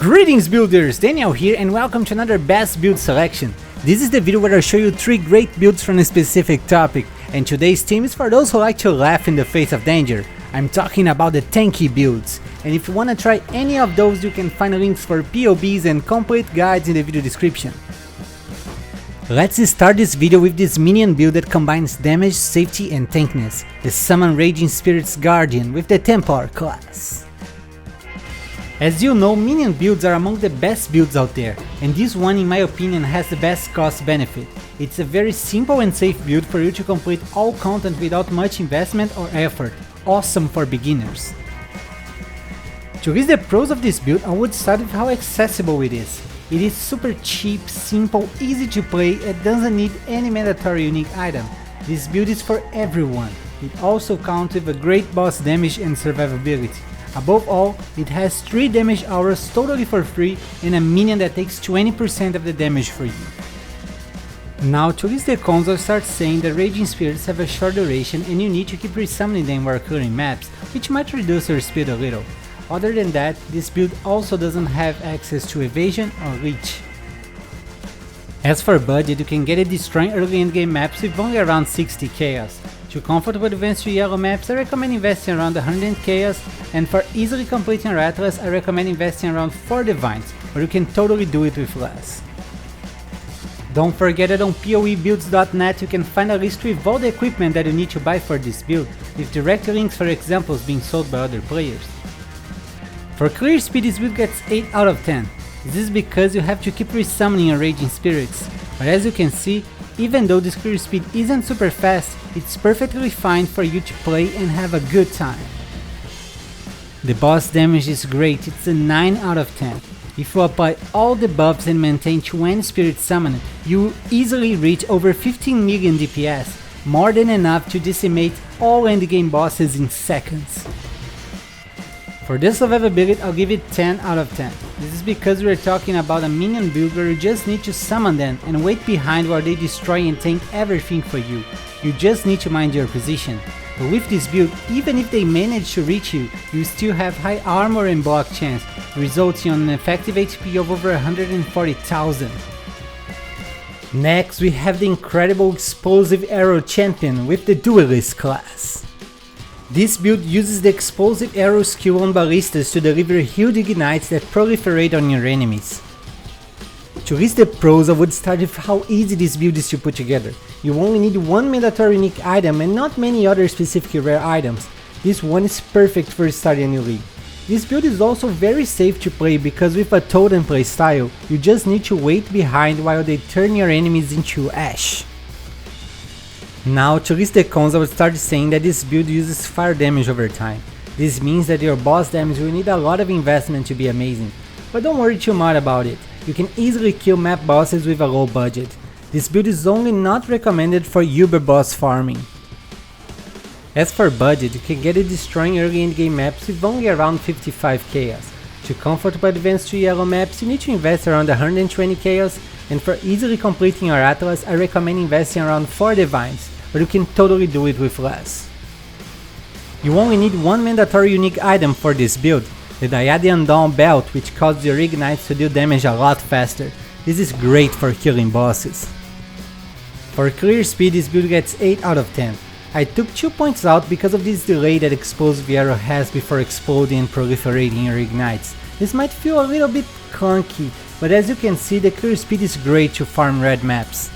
Greetings builders, Daniel here and welcome to another best build selection. This is the video where I show you 3 great builds from a specific topic, and today's team is for those who like to laugh in the face of danger. I'm talking about the Tanky builds, and if you wanna try any of those you can find links for POBs and complete guides in the video description. Let's start this video with this minion build that combines damage, safety and tankiness, the Summon Raging Spirit's Guardian with the Templar class. As you know, minion builds are among the best builds out there, and this one in my opinion has the best cost benefit. It's a very simple and safe build for you to complete all content without much investment or effort, awesome for beginners. To list the pros of this build, I would start with how accessible it is. It is super cheap, simple, easy to play, and doesn't need any mandatory unique item. This build is for everyone. It also counts with a great boss damage and survivability. Above all, it has 3 damage auras totally for free and a minion that takes 20% of the damage for you. Now to list the cons, I'll start saying that Raging Spirits have a short duration and you need to keep resummoning them while clearing maps, which might reduce your speed a little. Other than that, this build also doesn't have access to evasion or reach. As for budget, you can get it destroying early endgame maps with only around 60 chaos. To comfortable advance to yellow maps, I recommend investing around 100 chaos, and for easily completing your atlas, I recommend investing around 4 divines, or you can totally do it with less. Don't forget that on PoEbuilds.net you can find a list with all the equipment that you need to buy for this build, with direct links for examples being sold by other players. For clear speed, this build gets 8 out of 10. This is because you have to keep resummoning your Raging Spirits, but as you can see, even though this clear speed isn't super fast, it's perfectly fine for you to play and have a good time. The boss damage is great, it's a 9 out of 10. If you apply all the buffs and maintain 20 spirit summon, you will easily reach over 15 million DPS, more than enough to decimate all endgame bosses in seconds. For the survivability, I'll give it 10 out of 10. This is because we're talking about a minion build where you just need to summon them and wait behind while they destroy and tank everything for you. You just need to mind your position. But with this build, even if they manage to reach you, you still have high armor and block chance, resulting in an effective HP of over 140,000. Next, we have the incredible Explosive Arrow Champion with the Duelist class. This build uses the Explosive Arrow skill on ballistas to deliver healed ignites that proliferate on your enemies. To list the pros, I would start with how easy this build is to put together. You only need one mandatory unique item and not many other specific rare items. This one is perfect for starting a new league. This build is also very safe to play because with a totem play style, you just need to wait behind while they turn your enemies into ash. Now to list the cons, I would start saying that this build uses fire damage over time. This means that your boss damage will need a lot of investment to be amazing, but don't worry too much about it. You can easily kill map bosses with a low budget. This build is only not recommended for uber boss farming. As for budget, you can get it destroying early endgame maps with only around 55 chaos. To comfortable advance to yellow maps, you need to invest around 120 chaos, and for easily completing your atlas, I recommend investing around 4 divines, but you can totally do it with less. You only need one mandatory unique item for this build, the Diadian Dawn Belt, which causes your ignites to deal damage a lot faster. This is great for killing bosses. For clear speed, this build gets 8 out of 10. I took 2 points out because of this delay that Explosive Arrow has before exploding and proliferating your ignites. This might feel a little bit clunky, but as you can see, the clear speed is great to farm red maps.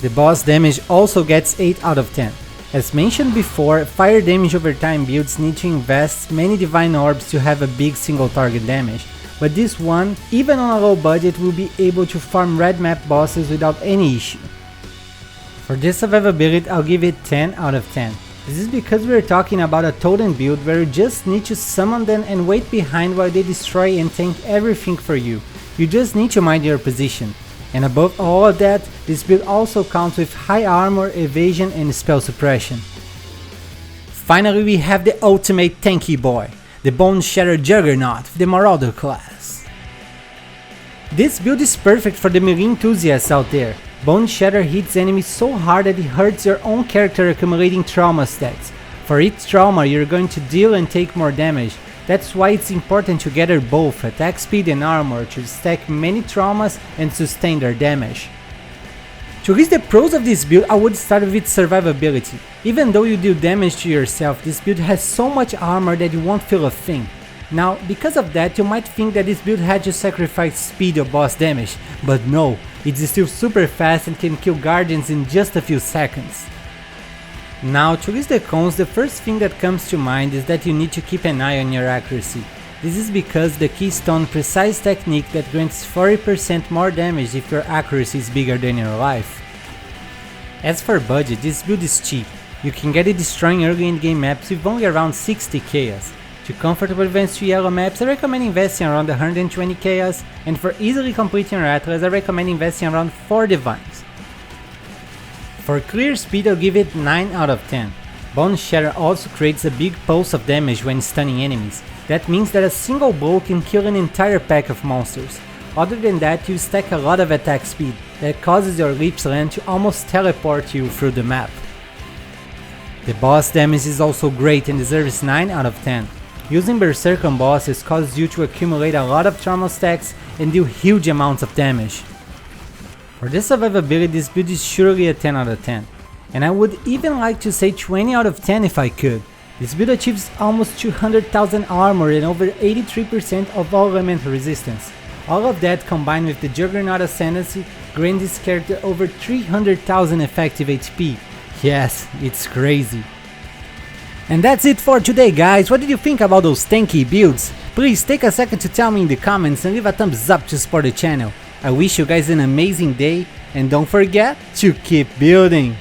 The boss damage also gets 8 out of 10. As mentioned before, fire damage over time builds need to invest many divine orbs to have a big single target damage, but this one, even on a low budget, will be able to farm red map bosses without any issue. For this survivability, I'll give it 10 out of 10. This is because we're talking about a totem build where you just need to summon them and wait behind while they destroy and tank everything for you. You just need to mind your position. And above all of that, this build also counts with high armor, evasion and spell suppression. Finally, we have the ultimate tanky boy, the Boneshatter Juggernaut of the Marauder class. This build is perfect for the melee enthusiasts out there. Boneshatter hits enemies so hard that it hurts your own character, accumulating trauma stats. For each trauma, you're going to deal and take more damage. That's why it's important to gather both attack speed and armor to stack many traumas and sustain their damage. To list the pros of this build, I would start with its survivability. Even though you deal damage to yourself, this build has so much armor that you won't feel a thing. Now, because of that, you might think that this build had to sacrifice speed or boss damage, but no, it's still super fast and can kill guardians in just a few seconds. Now, to list the cons, the first thing that comes to mind is that you need to keep an eye on your accuracy. This is because the Keystone precise technique that grants 40% more damage if your accuracy is bigger than your life. As for budget, this build is cheap. You can get it destroying early in game maps with only around 60 chaos. To comfortably advance to yellow maps, I recommend investing around 120 chaos, and for easily completing your atlas, I recommend investing around 4 divines. For clear speed, I'll give it 9 out of 10. Boneshatter also creates a big pulse of damage when stunning enemies. That means that a single blow can kill an entire pack of monsters. Other than that, you stack a lot of attack speed that causes your leaps land to almost teleport you through the map. The boss damage is also great and deserves 9 out of 10. Using Berserker on bosses causes you to accumulate a lot of trauma stacks and deal huge amounts of damage. For the survivability, this build is surely a 10 out of 10. And I would even like to say 20 out of 10 if I could. This build achieves almost 200,000 armor and over 83% of all elemental resistance. All of that combined with the Juggernaut Ascendancy grant this character over 300,000 effective HP. Yes, it's crazy. And that's it for today, guys. What did you think about those tanky builds? Please take a second to tell me in the comments and leave a thumbs up to support the channel. I wish you guys an amazing day and don't forget to keep building.